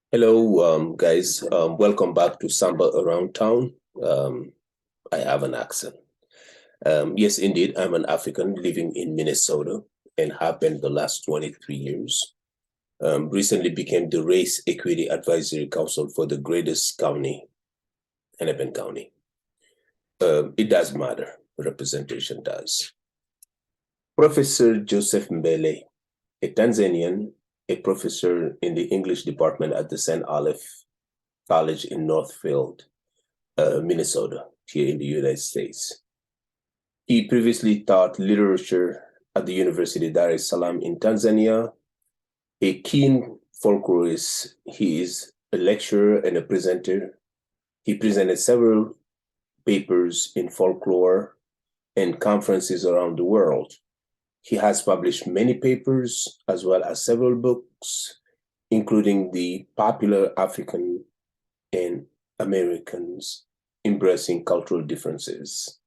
Hello, guys. Welcome back to Samba Around Town. I have an accent. Yes, indeed, I'm an African living in Minnesota and have been the last 23 years. Recently became the Race Equity Advisory Council for the greatest county, Hennepin County. It does matter. Representation does. Professor Joseph MBele, a Tanzanian, a professor in the English department at the St. Aleph College in Northfield, Minnesota, here in the United States. He previously taught literature at the University Dar es Salaam in Tanzania. A keen folklorist, he is a lecturer and a presenter. He presented several papers in folklore and conferences around the world. He has published many papers as well as several books, including the popular African and Americans embracing cultural differences,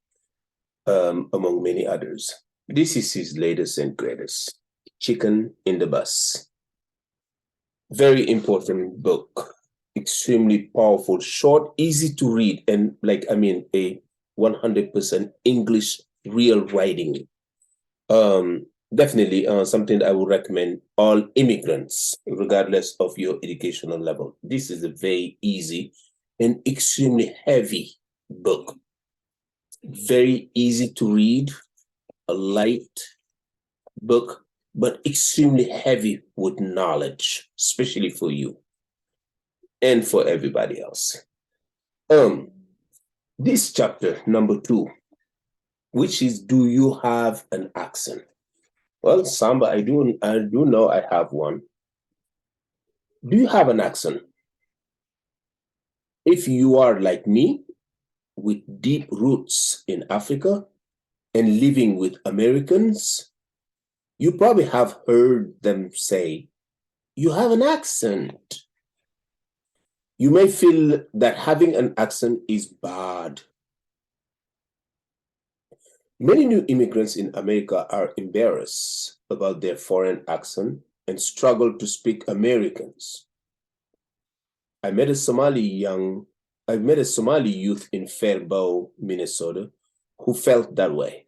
among many others. This is his latest and greatest, Chicken in the Bus. Very important book, extremely powerful, short, easy to read, and a 100% English real writing. Definitely something I would recommend all immigrants, regardless of your educational level. This is a very easy and extremely heavy book. Very easy to read, a light book, but extremely heavy with knowledge, especially for you and for everybody else. This chapter, number 2, which is, do you have an accent? Well, Samba, I do know I have one. Do you have an accent? If you are like me, with deep roots in Africa and living with Americans, you probably have heard them say, you have an accent. You may feel that having an accent is bad. Many new immigrants in America are embarrassed about their foreign accent and struggle to speak Americans. I met a Somali youth in Fairbow, Minnesota, who felt that way.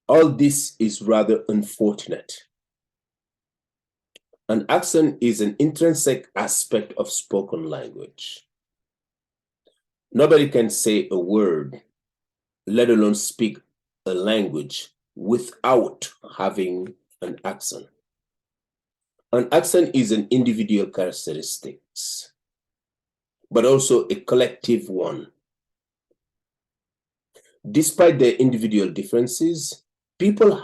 All this is rather unfortunate. An accent is an intrinsic aspect of spoken language. Nobody can say a word, let alone speak a language, without having an accent. An accent is an individual characteristic, but also a collective one. Despite their individual differences, people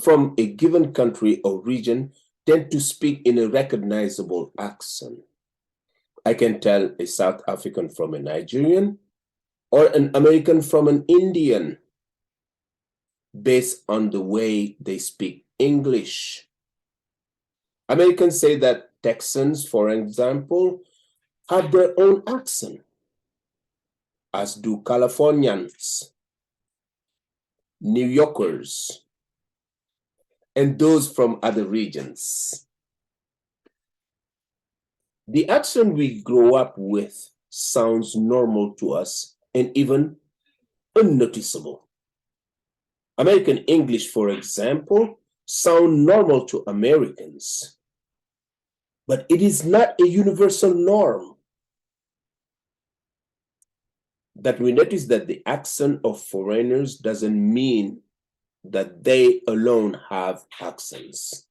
from a given country or region tend to speak in a recognizable accent. I can tell a South African from a Nigerian or an American from an Indian based on the way they speak English. Americans say that Texans, for example, have their own accent, as do Californians, New Yorkers, and those from other regions. The accent we grow up with sounds normal to us and even unnoticeable. American English, for example, sound normal to Americans, but it is not a universal norm. That we notice that the accent of foreigners doesn't mean that they alone have accents.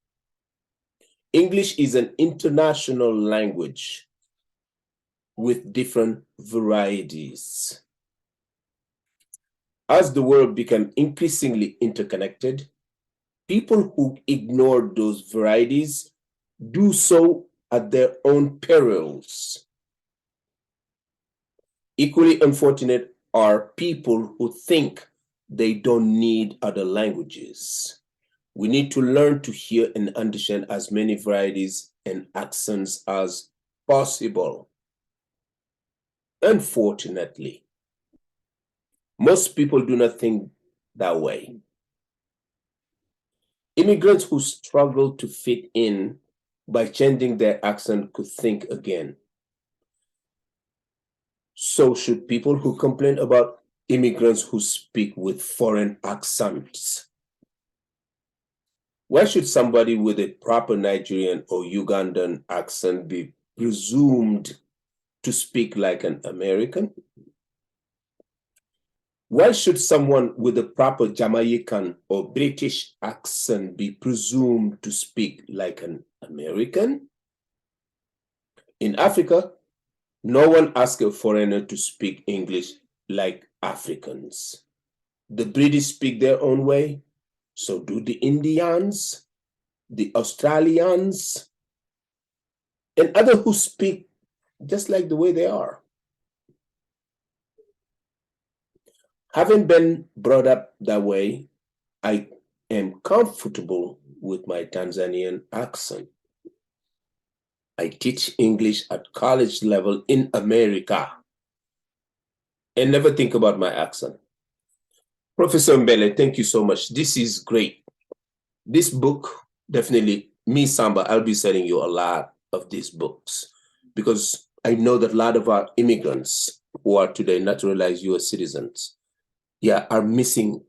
English is an international language with different varieties. As the world becomes increasingly interconnected, people who ignore those varieties do so at their own perils. Equally unfortunate are people who think they don't need other languages. We need to learn to hear and understand as many varieties and accents as possible. Unfortunately, most people do not think that way. Immigrants who struggle to fit in by changing their accent could think again. So should people who complain about immigrants who speak with foreign accents. Why should somebody with a proper Nigerian or Ugandan accent be presumed to speak like an American? Why should someone with a proper Jamaican or British accent be presumed to speak like an American? In Africa, no one asks a foreigner to speak English like Africans. The British speak their own way, so do the Indians, the Australians, and others who speak just like the way they are. Having been brought up that way, I am comfortable with my Tanzanian accent. I teach English at college level in America and never think about my accent. Professor MBele, thank you so much. This is great. This book, definitely, me, Samba, I'll be selling you a lot of these books because I know that a lot of our immigrants who are today naturalized US citizens, are missing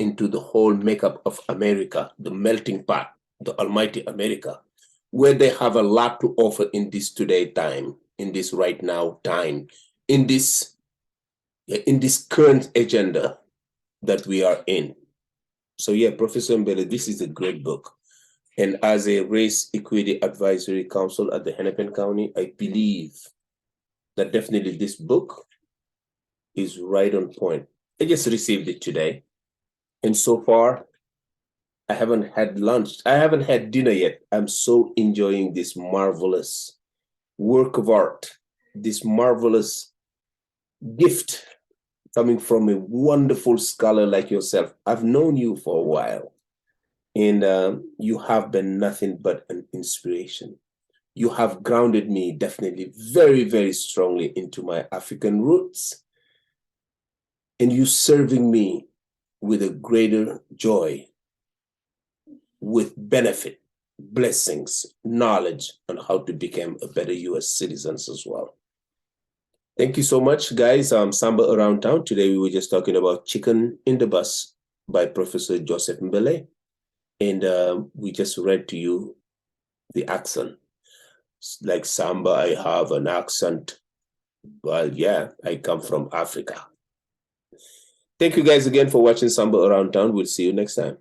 into the whole makeup of America, the melting pot, the almighty America, where they have a lot to offer in this today time, in this right now time, in this current agenda that we are in. So Professor MBele, this is a great book. And as a Race Equity Advisory Council at the Hennepin County, I believe that definitely this book is right on point. I just received it today. And so far, I haven't had lunch. I haven't had dinner yet. I'm so enjoying this marvelous work of art, this marvelous gift coming from a wonderful scholar like yourself. I've known you for a while, and you have been nothing but an inspiration. You have grounded me definitely very, very strongly into my African roots, and you serving me with a greater joy, with benefit, blessings, knowledge on how to become a better US citizens as well. Thank you so much, guys. Samba Around Town. Today we were just talking about Chicken in the Bus by Professor Joseph MBele. And we just read to you the accent. Like Samba, I have an accent. Well, I come from Africa. Thank you guys again for watching Samba Around Town. We'll see you next time.